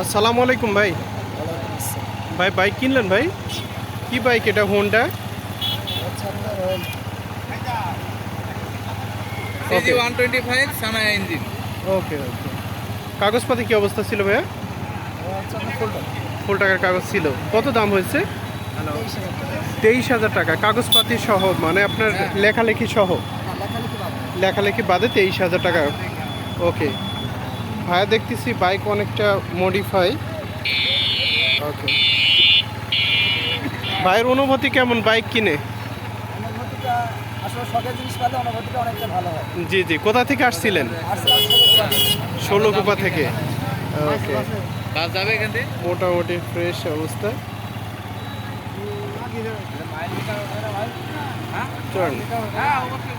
আসসালামু আলাইকুম ভাই। ভাই বাইক কিনলেন ভাই? কি বাইক এটা? হোন্ডা? সিজি 125 সানায়া ইঞ্জিন। Okay okay. কাগজপাতি কি অবস্থা ছিল ভাইয়া? ফুল টাকার কাগজ ছিল। কত দাম হয়েছে? 23,000 টাকা কাগজপাতি সহ, মানে আপনার লেখালেখি সহ? লেখালেখি বাদে 23,000 টাকা। ওকে ভাইয়া, দেখতেছি বাইক অনেকটা মডিফাই। ওকে ভাইয়ের অনুভূতি কেমন বাইক কিনে? অনুভূতিটা আসলে শখের জিনিস পেলে অনুভূতিটা অনেকটা ভালো হয়। জি জি, কোথা থেকে আসছিলেন? ষোলকুপা থেকে। ওকে, বাস যাবে এখান থেকে? মোটামুটি ফ্রেশ অবস্থা। চল। হ্যাঁ অবশ্যই।